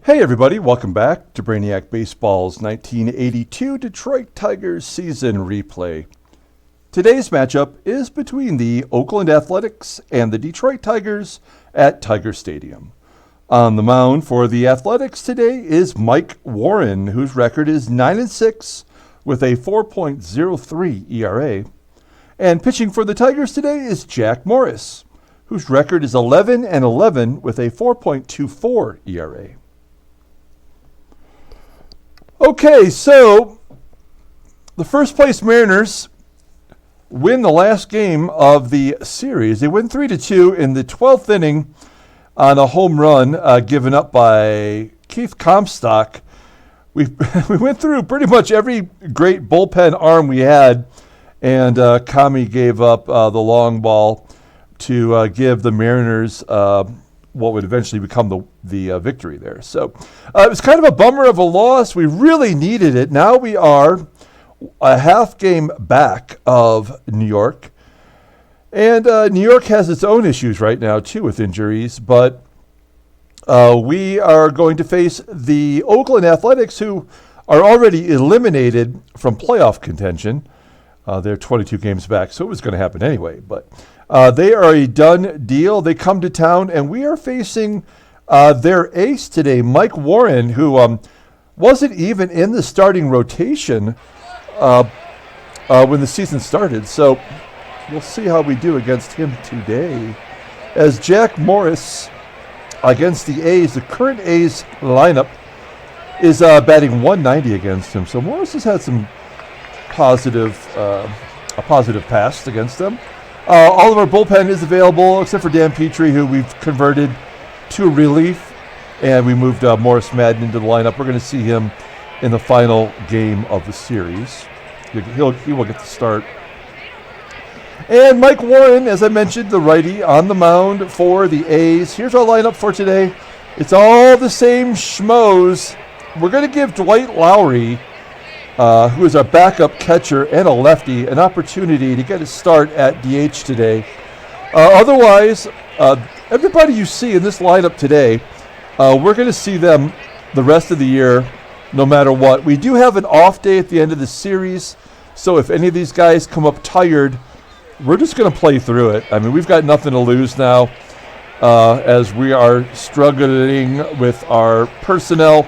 Hey everybody, welcome back to Brainiac Baseball's 1982 Detroit Tigers season replay. Today's matchup is between the Oakland Athletics and the Detroit Tigers at Tiger Stadium. On the mound for the Athletics today is Mike Warren, whose record is 9-6 with a 4.03 ERA. And pitching for the Tigers today is Jack Morris, whose record is 11-11 with a 4.24 ERA. Okay, so the first place Mariners win the last game of the series. They win 3-2 in the 12th inning on a home run given up by Keith Comstock. We went through pretty much every great bullpen arm we had, and Kami gave up the long ball to give the Mariners what would eventually become the victory there. So it was kind of a bummer of a loss. We really needed it. Now we are a half game back of New York. And New York has its own issues right now, too, with injuries. But we are going to face the Oakland Athletics, who are already eliminated from playoff contention. They're 22 games back, so it was going to happen anyway. But they are a done deal. They come to town, and we are facing their ace today, Mike Warren, who wasn't even in the starting rotation when the season started. So we'll see how we do against him today. As Jack Morris against the A's, the current A's lineup is batting 190 against him. So Morris has had some positive past against them. All of our bullpen is available except for Dan Petrie, who we've converted to relief, and we moved Morris Madden into the lineup. We're going to see him in the final game of the series. He will get the start. And Mike Warren, as I mentioned, the righty on the mound for the A's. Here's our lineup for today. It's all the same schmoes. We're going to give Dwight Lowry, who is our backup catcher and a lefty, an opportunity to get a start at DH today. Otherwise, everybody you see in this lineup today, we're going to see them the rest of the year, no matter what. We do have an off day at the end of the series, so if any of these guys come up tired, we're just going to play through it. I mean, we've got nothing to lose now as we are struggling with our personnel.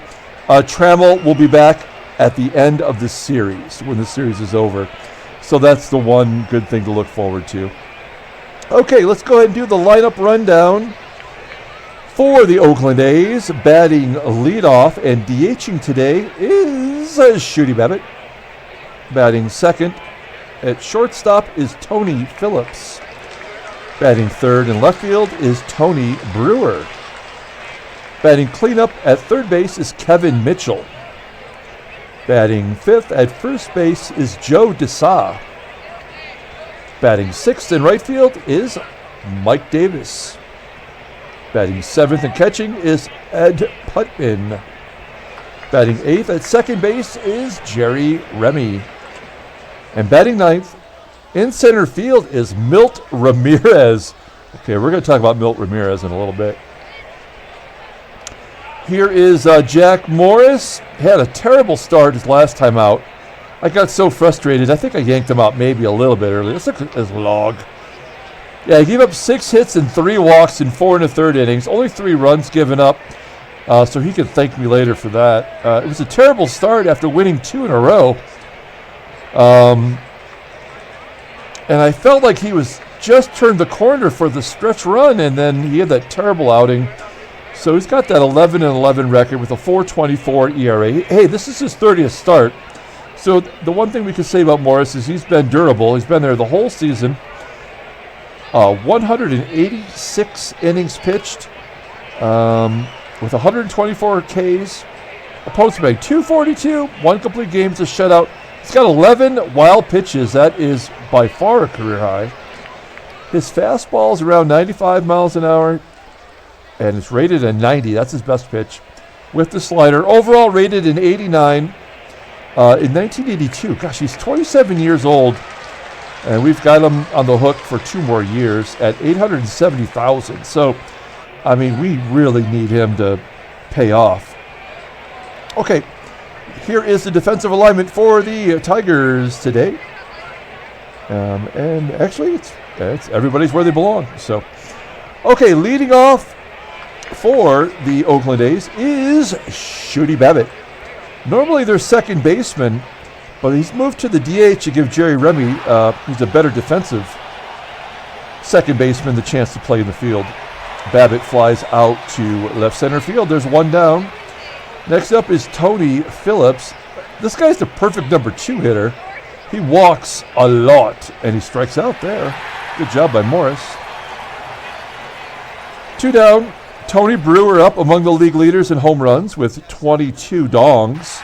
Trammell will be back at the end of the series, when the series is over. So that's the one good thing to look forward to. Okay, let's go ahead and do the lineup rundown for the Oakland A's. Batting leadoff and DHing today is Shooty Babitt. Batting second at shortstop is Tony Phillips. Batting third in left field is Tony Brewer. Batting cleanup at third base is Kevin Mitchell. Batting fifth at first base is Joe DeSa. Batting sixth in right field is Mike Davis. Batting seventh and catching is Ed Putman. Batting eighth at second base is Jerry Remy. And batting ninth in center field is Milt Ramirez. Okay, we're going to talk about Milt Ramirez in a little bit. Here is Jack Morris. Had a terrible start his last time out. I got so frustrated. I think I yanked him out maybe a little bit early. Let's look at his log. Yeah, he gave up 6 hits and 3 walks in 4 1/3 innings. Only 3 runs given up. So he can thank me later for that. It was a terrible start after winning 2 in a row. And I felt like he was just turned the corner for the stretch run, and then he had that terrible outing. So he's got that 11-11 record with a 4.24 ERA. Hey, this is his 30th start. So the one thing we can say about Morris is he's been durable. He's been there the whole season. 186 innings pitched with 124 Ks. Opponents made 242, 1 complete game to shutout. He's got 11 wild pitches. That is by far a career high. His fastball is around 95 miles an hour. And it's rated a 90. That's his best pitch with the slider. Overall rated an 89 in 1982. Gosh, he's 27 years old, and we've got him on the hook for 2 more years at $870,000. So, I mean, we really need him to pay off. Okay, here is the defensive alignment for the Tigers today. And actually, it's everybody's where they belong. So, okay, leading off for the Oakland A's is Shooty Babitt. Normally their second baseman, but he's moved to the DH to give Jerry Remy, who's a better defensive second baseman, the chance to play in the field. Babitt flies out to left center field. There's one down. Next up is Tony Phillips. This guy's the perfect number 2 hitter. He walks a lot, and he strikes out there. Good job by Morris. 2 down. Tony Brewer up among the league leaders in home runs with 22 dongs.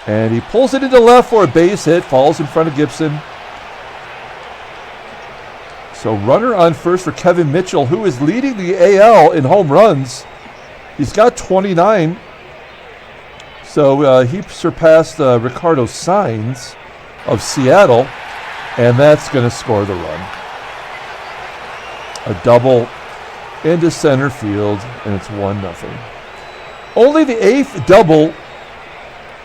And he pulls it into left for a base hit, falls in front of Gibson. So runner on first for Kevin Mitchell, who is leading the AL in home runs. He's got 29. So he surpassed Ricardo Sainz of Seattle, and that's going to score the run. A double into center field, and it's 1-0. Only the 8th double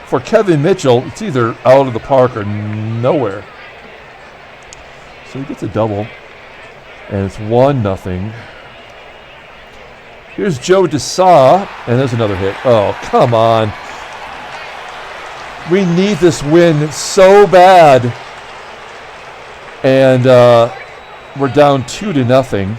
for Kevin Mitchell. It's either out of the park or nowhere. So he gets a double, and it's 1-0. Here's Joe DeSa, and there's another hit. Oh, come on. We need this win so bad. And we're down 2-0.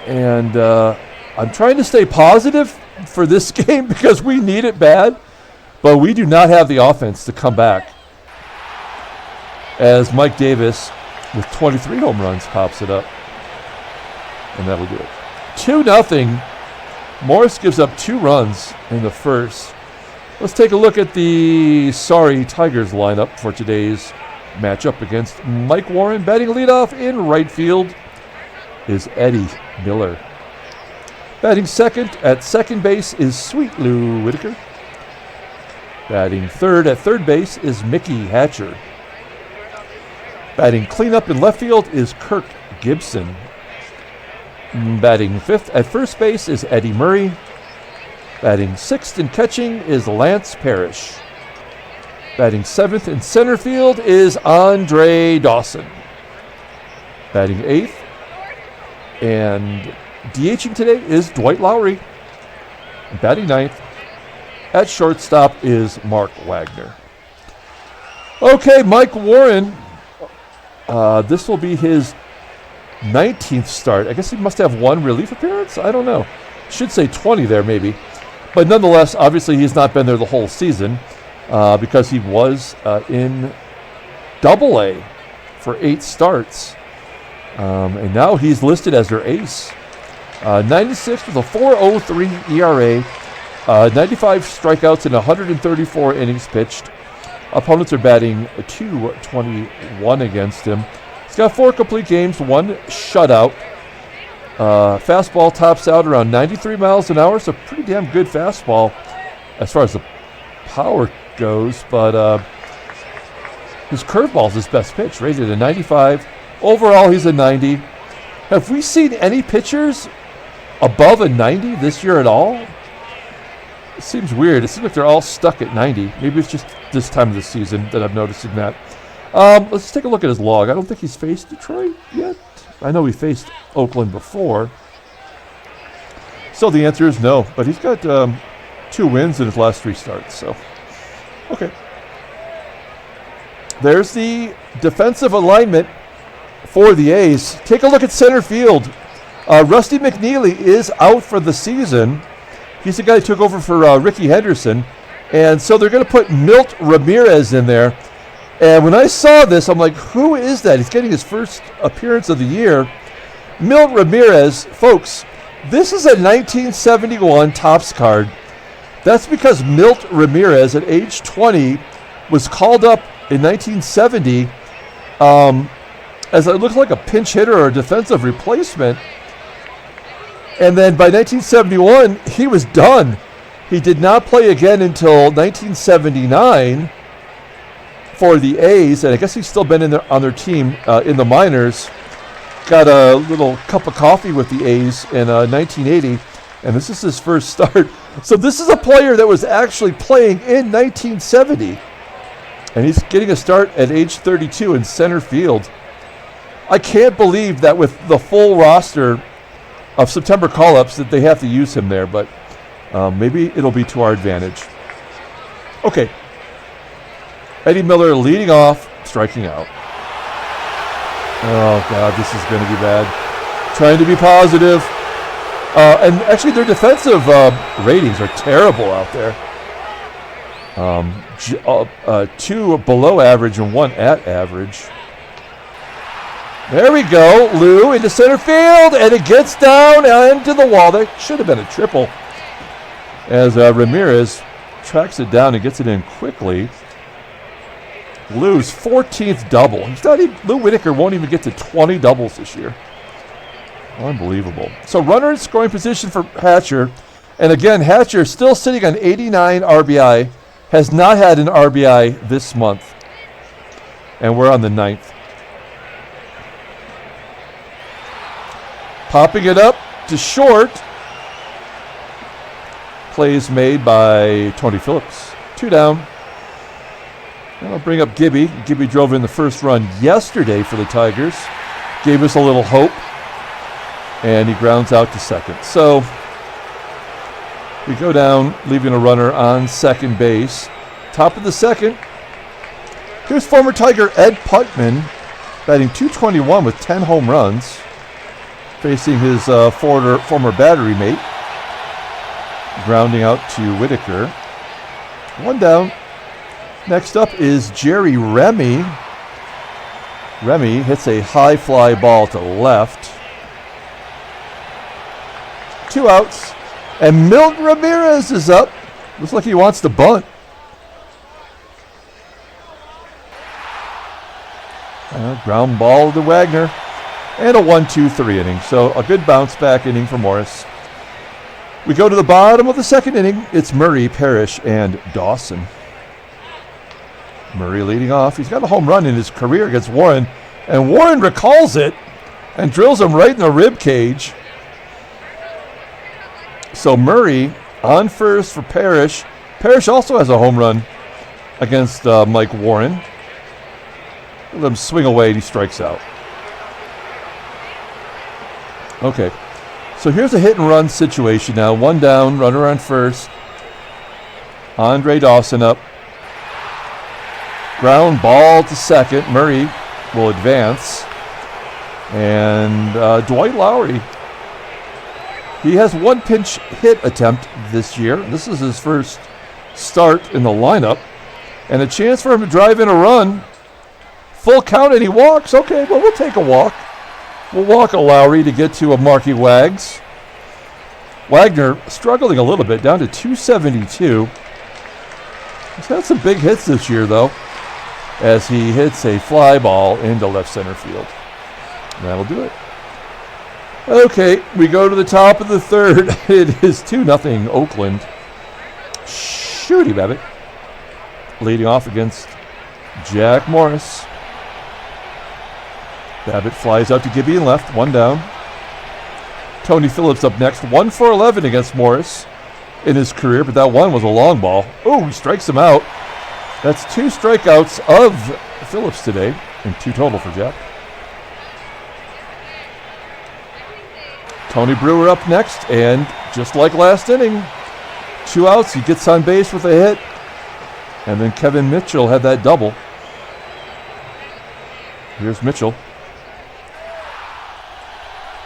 And I'm trying to stay positive for this game because we need it bad. But we do not have the offense to come back. As Mike Davis, with 23 home runs, pops it up. And that'll do it. 2-0. Morris gives up 2 runs in the first. Let's take a look at the Tigers lineup for today's matchup against Mike Warren. Batting leadoff in right field is Eddie Miller. Batting second at second base is Sweet Lou Whitaker. Batting third at third base is Mickey Hatcher. Batting cleanup in left field is Kirk Gibson. Batting fifth at first base is Eddie Murray. Batting sixth and catching is Lance Parrish. Batting seventh in center field is Andre Dawson. Batting eighth and DHing today is Dwight Lowry. Batting ninth at shortstop is Mark Wagner. Okay, Mike Warren. This will be his 19th start. I guess he must have 1 relief appearance. I don't know. Should say 20 there maybe. But nonetheless, obviously he's not been there the whole season because he was in Double-A for 8 starts. And now he's listed as their ace. 96 with a 4.03 ERA, 95 strikeouts in 134 innings pitched. Opponents are batting .221 against him. He's got 4 complete games, 1 shutout. Fastball tops out around 93 miles an hour, so pretty damn good fastball as far as the power goes. But his curveball is his best pitch, rated a 95. Overall, he's a 90. Have we seen any pitchers above a 90 this year at all? It seems weird. It seems like they're all stuck at 90. Maybe it's just this time of the season that I'm noticing that. Let's take a look at his log. I don't think he's faced Detroit yet. I know he faced Oakland before. So the answer is no. But he's got 2 wins in his last 3 starts. So, okay. There's the defensive alignment for the A's. Take a look at center field. Rusty McNeely is out for the season. He's the guy who took over for Ricky Henderson. And so they're going to put Milt Ramirez in there. And when I saw this, I'm like, who is that? He's getting his first appearance of the year. Milt Ramirez, folks, this is a 1971 Topps card. That's because Milt Ramirez at age 20 was called up in 1970 as it looked like a pinch hitter or a defensive replacement. And then by 1971, he was done. He did not play again until 1979 for the A's, and I guess he's still been on their team in the minors. Got a little cup of coffee with the A's in 1980. And this is his first start. So this is a player that was actually playing in 1970. And he's getting a start at age 32 in center field. I can't believe that with the full roster of September call-ups that they have to use him there, but maybe it'll be to our advantage. Okay. Eddie Miller leading off, striking out. Oh, God, this is going to be bad. Trying to be positive. And actually, their defensive ratings are terrible out there. 2 below average and 1 at average. There we go. Lou into center field, and it gets down into the wall. That should have been a triple. As Ramirez tracks it down and gets it in quickly. Lou's 14th double. Lou Whitaker won't even get to 20 doubles this year. Unbelievable. So runner in scoring position for Hatcher. And again, Hatcher still sitting on 89 RBI. Has not had an RBI this month. And we're on the 9th. Popping it up to short. Plays made by Tony Phillips. 2 down. And I'll bring up Gibby. Gibby drove in the first run yesterday for the Tigers. Gave us a little hope. And he grounds out to second. So we go down, leaving a runner on second base. Top of the second. Here's former Tiger Ed Putman, batting .221 with 10 home runs, facing his former battery mate. Grounding out to Whitaker. 1 down. Next up is Jerry Remy. Remy hits a high fly ball to left. 2 outs. And Milt Ramirez is up. Looks like he wants to bunt. Ground ball to Wagner. And a 1-2-3 inning. So a good bounce back inning for Morris. We go to the bottom of the second inning. It's Murray, Parrish, and Dawson. Murray leading off. He's got a home run in his career against Warren. And Warren recalls it and drills him right in the rib cage. So Murray on first for Parrish. Parrish also has a home run against Mike Warren. Let him swing away and he strikes out. Okay. So here's a hit and run situation now. 1 down, runner on first. Andre Dawson up. Ground ball to second. Murray will advance. And Dwight Lowry. He has 1 pinch hit attempt this year. This is his first start in the lineup. And a chance for him to drive in a run. Full count and he walks. Okay, well, we'll take a walk. We'll walk a Lowry to get to a Marky Wags. Wagner struggling a little bit, down to 272. He's had some big hits this year, though, as he hits a fly ball into left center field. And that'll do it. Okay, we go to the top of the third. It is 2-0 Oakland. Shooty Babitt leading off against Jack Morris. Babitt flies out to Gibby and left, 1 down. Tony Phillips up next, 1 for 11 against Morris in his career, but that one was a long ball. Oh, he strikes him out. That's 2 strikeouts of Phillips today, and 2 total for Jack. Tony Brewer up next, and just like last inning, 2 outs, he gets on base with a hit, and then Kevin Mitchell had that double. Here's Mitchell.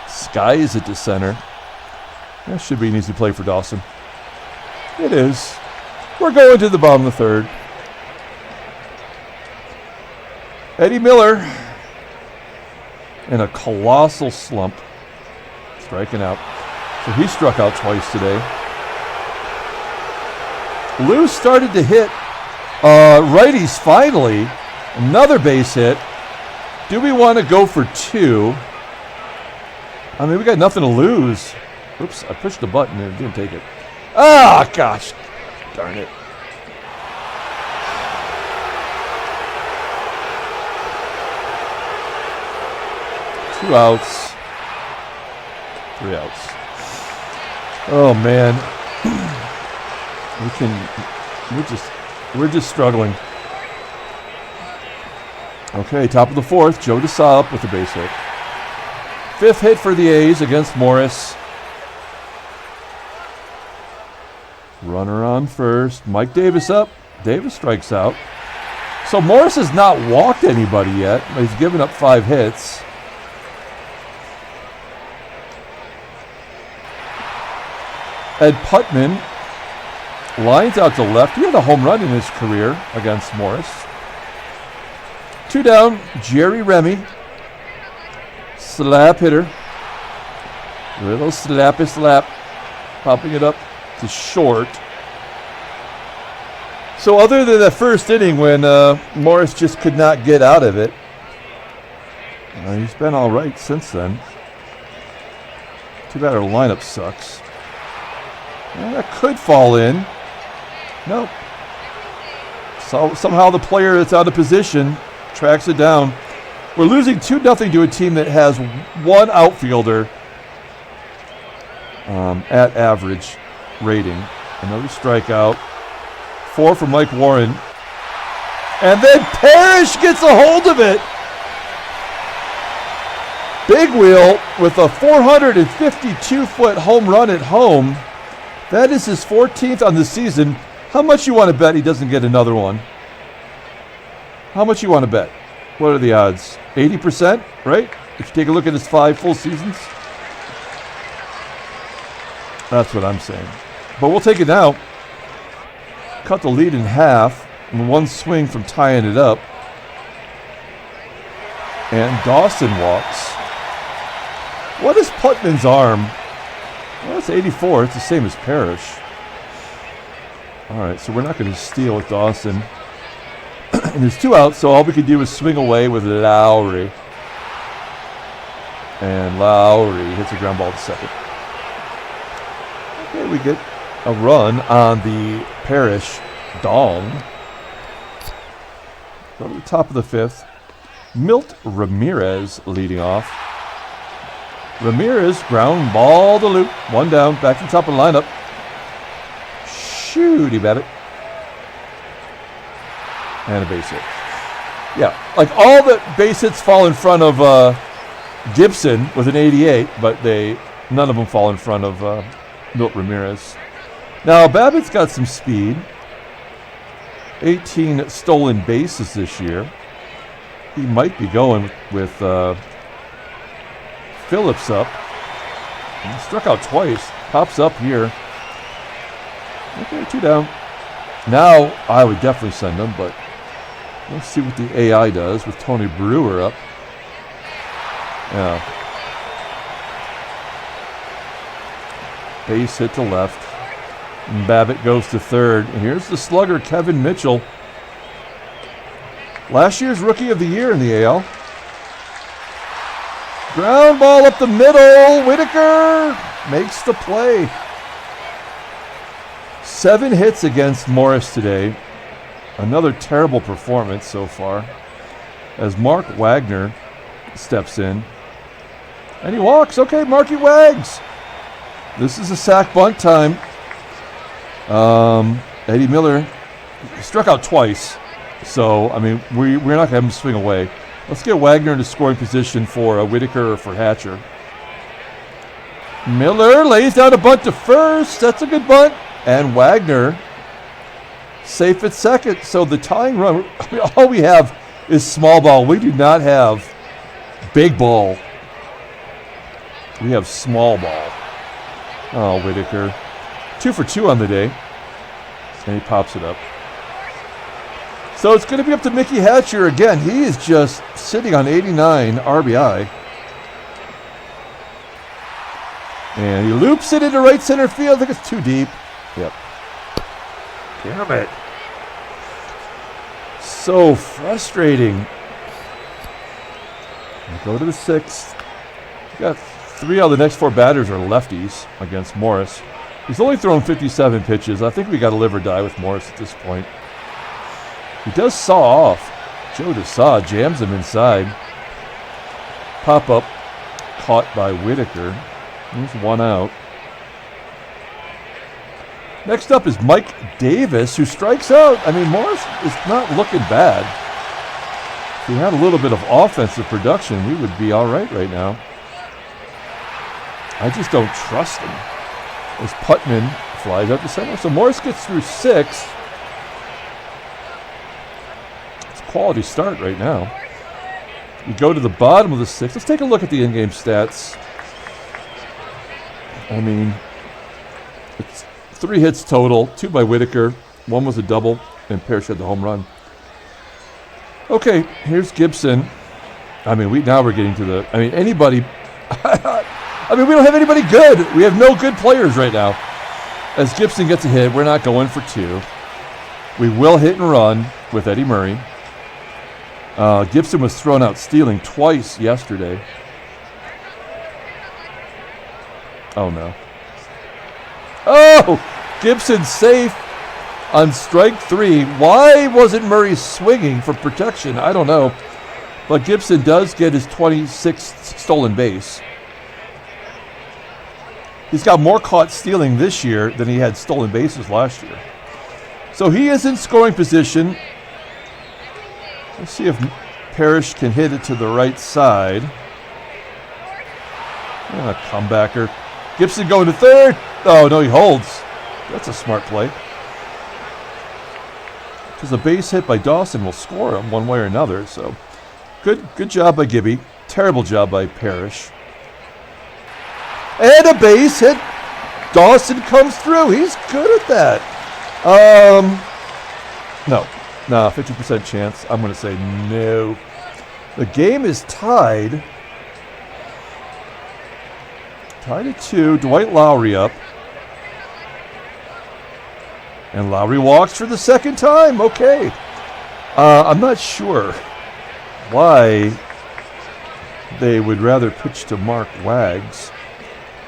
Skies it to center. That should be an easy play for Dawson. It is. We're going to the bottom of the third. Eddie Miller in a colossal slump. Striking out. So he struck out twice today. Lou started to hit righties finally. Another base hit. Do we want to go for 2? I mean, we got nothing to lose. Oops, I pushed the button and it didn't take it. Ah, gosh. Darn it. Two outs. 3 outs. Oh man, we're just struggling. Okay, top of the fourth, Joe DeSa up with a base hit. Fifth hit for the A's against Morris. Runner on first. Mike Davis up. Davis strikes out. So Morris has not walked anybody yet. He's given up 5 hits. Ed Putman lines out to left. He had a home run in his career against Morris. 2 down, Jerry Remy. Slap hitter. Little slappy slap. Popping it up to short. So other than that first inning when Morris just could not get out of it, he's been all right since then. Too bad our lineup sucks. That could fall in. Nope. So somehow the player that's out of position tracks it down. We're losing 2-0 to a team that has 1 outfielder at average rating. Another strikeout. 4 for Mike Warren. And then Parrish gets a hold of it. Big Wheel with a 452-foot home run at home. That is his 14th on the season. How much you want to bet he doesn't get another one? How much you want to bet? What are the odds? 80%, right? If you take a look at his 5 full seasons. That's what I'm saying. But we'll take it now. Cut the lead in half. And 1 swing from tying it up. And Dawson walks. What is Putman's arm? Well, it's 84. It's the same as Parrish. All right, so we're not going to steal with Dawson. And there's 2 outs, so all we could do is swing away with Lowry. And Lowry hits a ground ball to second. Okay, we get a run on the Parrish dong. Go to the top of the 5th. Milt Ramirez leading off. Ramirez, ground ball to loop. 1 down, back to the top of the lineup. Shooty, Babitt. And a base hit. Yeah, like all the base hits fall in front of Gibson with an 88, but none of them fall in front of Milt Ramirez. Now, Babitt's got some speed. 18 stolen bases this year. He might be going with Phillips up. He struck out twice. Pops up here. Okay, 2 down. Now, I would definitely send him, but let's see what the AI does with Tony Brewer up. Yeah. Base hit to left. And Babitt goes to third. And here's the slugger, Kevin Mitchell. Last year's Rookie of the Year in the AL. Ground ball up the middle. Whitaker makes the play. 7 hits against Morris today. Another terrible performance so far. As Mark Wagner steps in. And he walks. Okay, Marky Wags. This is a sack bunt time. Eddie Miller struck out twice. So, I mean, we're not going to have him swing away. Let's get Wagner into scoring position for Whitaker or for Hatcher. Miller lays down a bunt to first. That's a good bunt. And Wagner safe at second. So the tying run, all we have is small ball. We do not have big ball. We have small ball. Oh, Whitaker. 2 for 2 on the day. And he pops it up. So it's going to be up to Mickey Hatcher again. He is just sitting on 89 RBI. And he loops it into right center field. I think it's too deep. Yep. Damn it. So frustrating. We go to the 6th. We got 3 out of the next 4 batters are lefties against Morris. He's only thrown 57 pitches. I think we got to live or die with Morris at this point. He does saw off. Joe DeSa jams him inside. Pop up caught by Whitaker. There's 1 out. Next up is Mike Davis, who strikes out. I mean, Morris is not looking bad. If we had a little bit of offensive production, we would be all right now. I just don't trust him. As Putman flies out to center. So Morris gets through 6. It's a quality start right now. We go to the bottom of the 6th. Let's take a look at the in-game stats. I mean, it's 3 hits total, 2 by Whitaker, 1 was a double, and Parrish had the home run. Okay, here's Gibson. I mean, now we're getting to the, anybody, we don't have anybody good. We have no good players right now. As Gibson gets a hit, we're not going for 2. We will hit and run with Eddie Murray. Gibson was thrown out stealing twice yesterday. Oh, no. Oh! Gibson safe on strike 3. Why wasn't Murray swinging for protection? I don't know. But Gibson does get his 26th stolen base. He's got more caught stealing this year than he had stolen bases last year. So he is in scoring position. Let's see if Parrish can hit it to the right side. Comebacker. Gibson going to third. Oh, no, he holds. That's a smart play. Because a base hit by Dawson will score him one way or another. So good job by Gibby. Terrible job by Parrish. And a base hit. Dawson comes through. He's good at that. No, 50% chance. I'm going to say no. The game is tied. Tied at 2. Dwight Lowry up. And Lowry walks for the second time. Okay. I'm not sure why they would rather pitch to Mark Wags.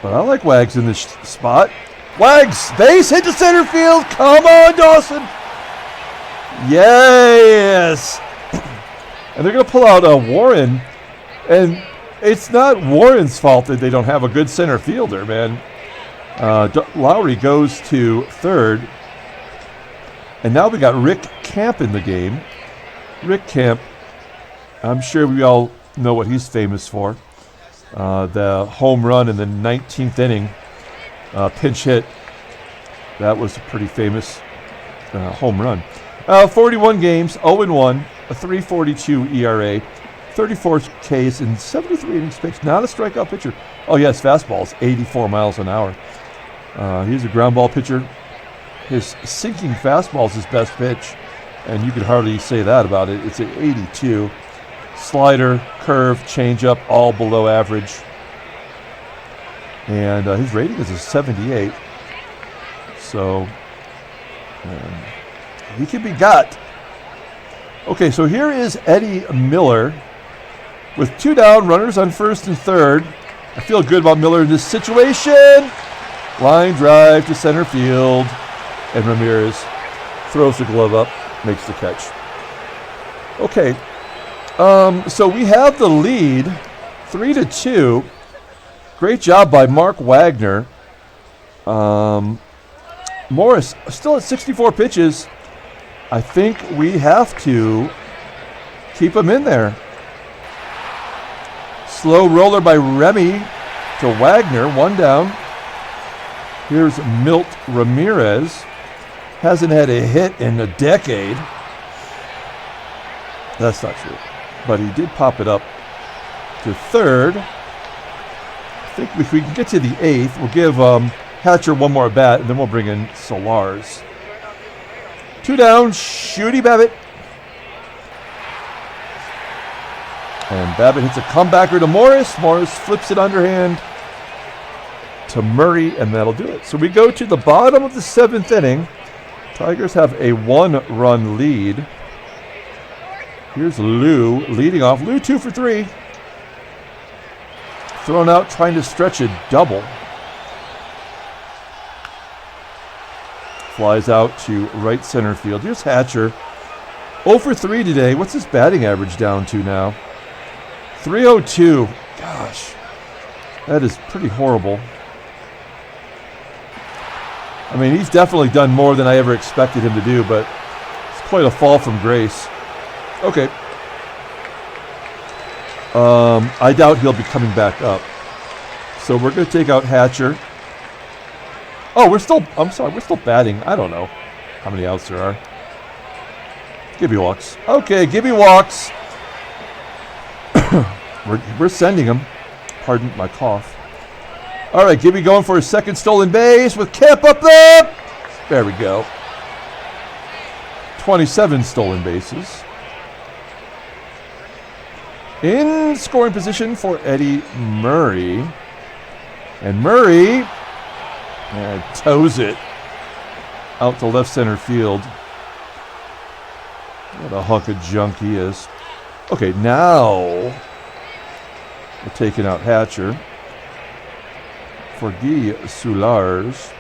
But I like Wags in this spot. Wags, base hit to center field. Come on, Dawson. Yes. And they're going to pull out Warren. And it's not Warren's fault that they don't have a good center fielder, man. Lowry goes to third. And now we got Rick Camp in the game. Rick Camp, I'm sure we all know what he's famous for. The home run in the 19th inning, pinch hit. That was a pretty famous home run. 41 games, 0-1, a 3.42 ERA, 34 Ks in 73 innings pitched. Not a strikeout pitcher. Oh, yes, fastball's 84 miles an hour. He's a ground ball pitcher. His sinking fastball is his best pitch, and you could hardly say that about it. It's an 82. Slider, curve, changeup, all below average. And his rating is a 78. So he can be got. Okay, so here is Eddie Miller with 2 down, runners on first and third. I feel good about Miller in this situation. Line drive to center field. And Ramirez throws the glove up, makes the catch. Okay, so we have the lead, 3-2. Great job by Mark Wagner. Morris still at 64 pitches. I think we have to keep him in there. Slow roller by Remy to Wagner, 1 down. Here's Milt Ramirez. Hasn't had a hit in a decade. That's not true. But he did pop it up to third. I think if we can get to the 8th, we'll give Hatcher one more bat, and then we'll bring in Solars. 2 down, Shooty Babitt. And Babitt hits a comebacker to Morris. Morris flips it underhand to Murray, and that'll do it. So we go to the bottom of the 7th inning. Tigers have a 1-run lead. Here's Lou leading off. Lou 2 for 3. Thrown out trying to stretch a double. Flies out to right center field. Here's Hatcher. 0 for 3 today. What's his batting average down to now? 302. Gosh, that is pretty horrible. I mean, he's definitely done more than I ever expected him to do, but it's quite a fall from grace. Okay. I doubt he'll be coming back up. So we're going to take out Hatcher. Oh, we're still batting. I don't know how many outs there are. Gibby walks. Okay, Gibby walks. we're sending him. Pardon my cough. All right, Gibby going for his second stolen base with Kemp up there. There we go. 27 stolen bases. In scoring position for Eddie Murray. And Murray toes it out to left center field. What a hunk of junk he is. Okay, now we're taking out Hatcher for Guy Soulars.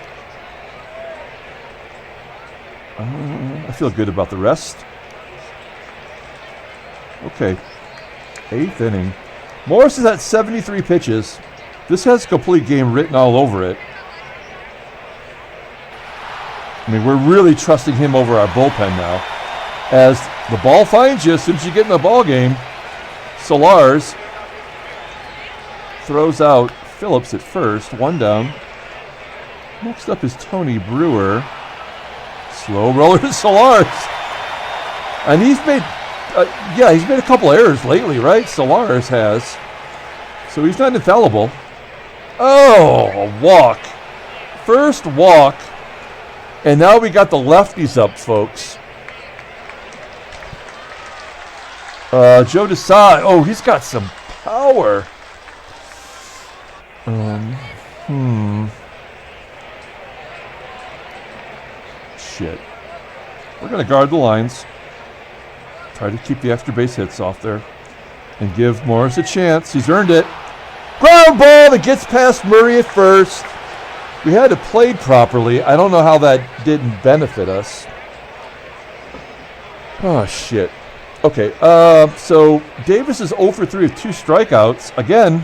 I feel good about the rest. Okay, 8th inning. Morris is at 73 pitches. This has a complete game written all over it. I mean, we're really trusting him over our bullpen now. As the ball finds you, as soon as you get in the ball game, Soulars throws out Phillips at first, 1 down. Next up is Tony Brewer. Slow roller to Soulars. And he's made, he's made a couple errors lately, right? Soulars has. So he's not infallible. Oh, a walk. First walk. And now we got the lefties up, folks. Joe DeSa. Oh, he's got some power. Shit. We're going to guard the lines. Try to keep the extra base hits off there. And give Morris a chance. He's earned it. Ground ball that gets past Murray at first. We had it played properly. I don't know how that didn't benefit us. Oh, shit. Okay, so Davis is 0 for 3 with 2 strikeouts. Again,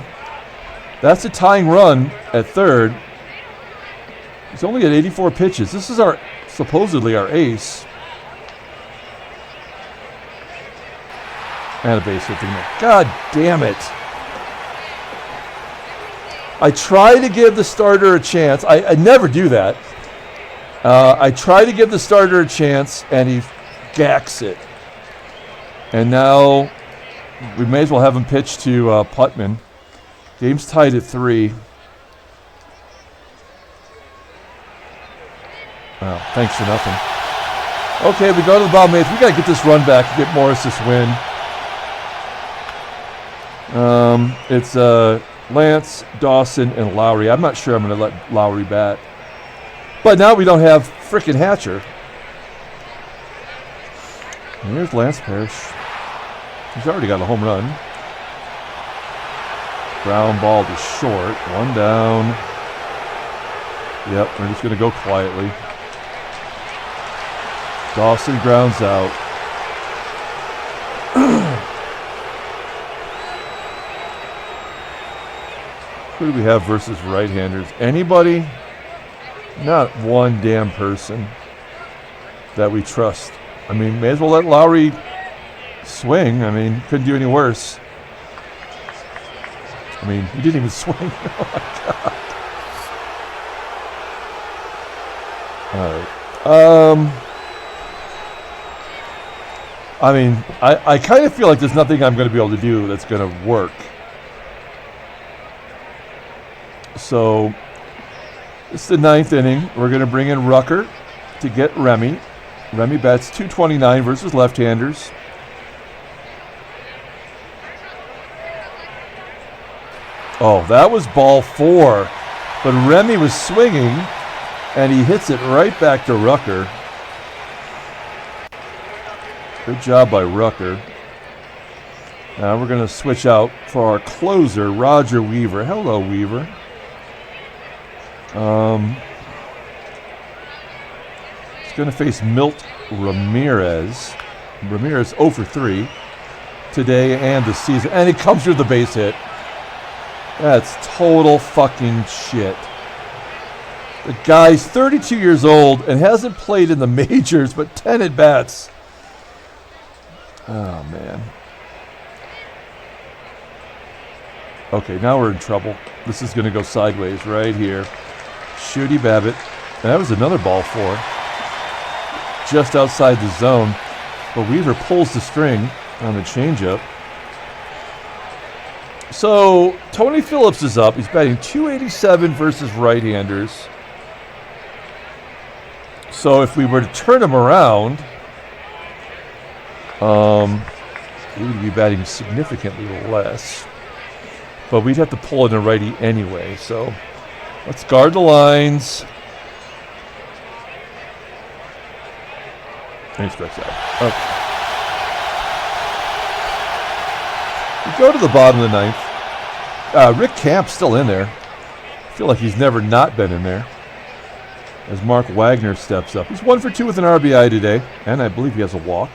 that's a tying run at third. He's only at 84 pitches. This is supposedly our ace. And a base hit. God damn it. I try to give the starter a chance. I never do that. I try to give the starter a chance, and he gacks it. And now we may as well have him pitch to Putman. Game's tied at 3. Oh, thanks for nothing. Okay, we go to the bottom 8th. We got to get this run back and get Morris this win. It's Lance, Dawson, and Lowry. I'm not sure I'm going to let Lowry bat. But now we don't have frickin' Hatcher. And here's Lance Parrish. He's already got a home run. Ground ball to short. 1 down. Yep, we're just going to go quietly. Dawson grounds out. Who do we have versus right-handers? Anybody? Not one damn person that we trust. I mean, may as well let Lowry swing. I mean, couldn't do any worse. I mean, he didn't even swing. Oh, my God. All right. I mean, I kind of feel like there's nothing I'm going to be able to do that's going to work. So, it's the 9th inning. We're going to bring in Rucker to get Remy. Remy bats .229 versus left-handers. Oh, that was ball 4. But Remy was swinging, and he hits it right back to Rucker. Good job by Rucker. Now we're going to switch out for our closer, Roger Weaver. Hello, Weaver. He's going to face Milt Ramirez. Ramirez 0 for 3 today and the season. And he comes through the base hit. That's total fucking shit. The guy's 32 years old and hasn't played in the majors, but 10 at-bats. Oh, man. Okay, now we're in trouble. This is going to go sideways right here. Shooty, Babitt. And that was another ball four. Just outside the zone. But Weaver pulls the string on the changeup. So, Tony Phillips is up. He's batting .287 versus right-handers. So, if we were to turn him around, he would be batting significantly less. But we'd have to pull in a righty anyway. So, let's guard the lines. And he strikes out. Okay. We go to the bottom of the ninth. Rick Camp's still in there. I feel like he's never not been in there. As Mark Wagner steps up. He's 1 for 2 with an RBI today. And I believe he has a walk.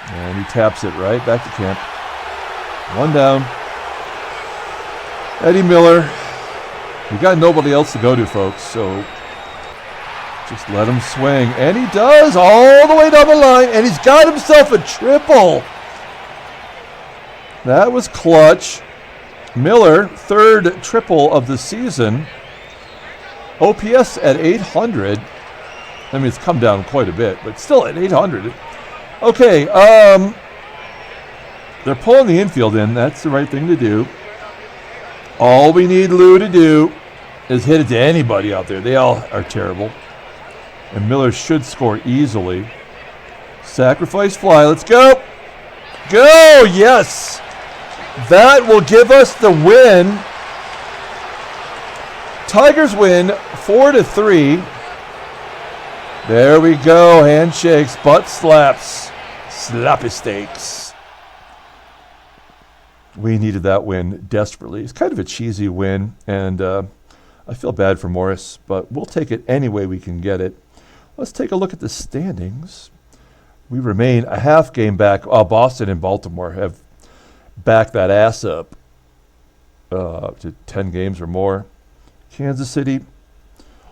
And he taps it right back to Camp. One down. Eddie Miller. We got nobody else to go to, folks. So just let him swing. And he does all the way down the line. And he's got himself a triple. That was clutch. Miller, third triple of the season. OPS at 800. I mean, it's come down quite a bit, but still at 800. Okay, they're pulling the infield in. That's the right thing to do. All we need Lou to do is hit it to anybody out there. They all are terrible. And Miller should score easily. Sacrifice fly. Let's go. Go! Yes! That will give us the win. Tigers win 4-3. There we go. Handshakes, butt slaps, slappy steaks. We needed that win desperately. It's kind of a cheesy win, and I feel bad for Morris, but we'll take it any way we can get it. Let's take a look at the standings. We remain a half game back. Boston and Baltimore have backed that ass up to 10 games or more. Kansas City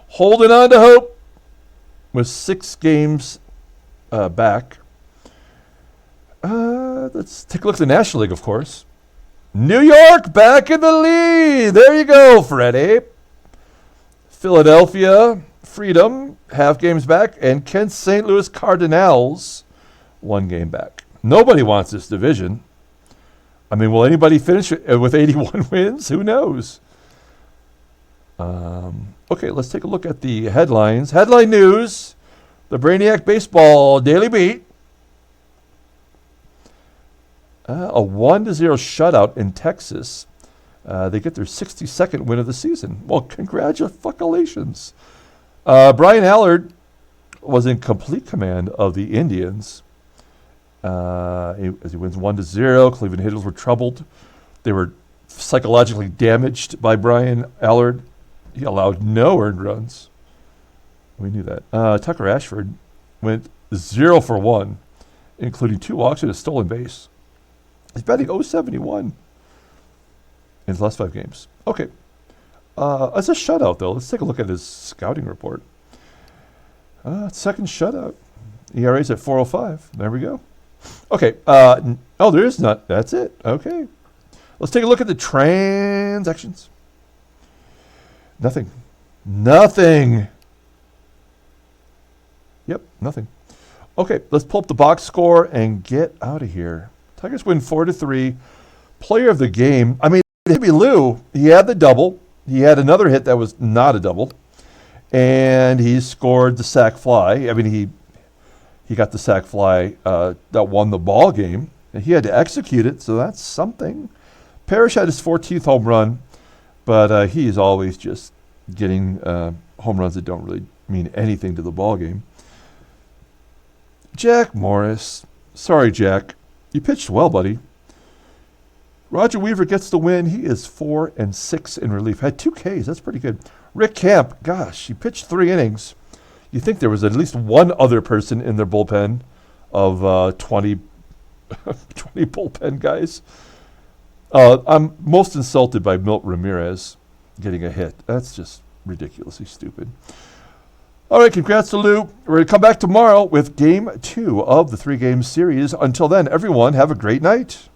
holding on to hope with 6 games back. Let's take a look at the National League, of course. New York back in the lead. There you go, Freddie. Philadelphia, Freedom, half games back. And Kent St. Louis Cardinals, 1 game back. Nobody wants this division. I mean, will anybody finish with 81 wins? Who knows? Okay, let's take a look at the headlines. Headline news, the Brainiac Baseball Daily Beat. A 1-0 shutout in Texas. They get their 62nd win of the season. Well, congratulations. Brian Allard was in complete command of the Indians. As he wins 1-0, Cleveland hitters were troubled. They were psychologically damaged by Brian Allard. He allowed no earned runs. We knew that. Tucker Ashford went 0 for 1, including 2 walks and a stolen base. He's batting .071 in his last 5 games. Okay. As a shutout, though, let's take a look at his scouting report. Second shutout. ERA's at 4.05. There we go. Okay. There is not. That's it. Okay. Let's take a look at the transactions. Nothing. Yep, nothing. Okay, let's pull up the box score and get out of here. Tigers win 4-3. Player of the game. I mean, it could be Lou. He had the double. He had another hit that was not a double. And he scored the sac fly. I mean, he got the sac fly that won the ball game. And he had to execute it, so that's something. Parrish had his 14th home run. But he is always just getting home runs that don't really mean anything to the ball game. Jack Morris. Sorry, Jack. You pitched well, buddy. Roger Weaver gets the win. He is 4-6 in relief. Had 2 Ks. That's pretty good. Rick Camp. Gosh, he pitched 3 innings. You think there was at least one other person in their bullpen of 20 bullpen guys. I'm most insulted by Milt Ramirez. getting a hit. That's just ridiculously stupid. All right, congrats to Lou. We're going to come back tomorrow with Game 2 of the 3-game series. Until then, everyone, have a great night.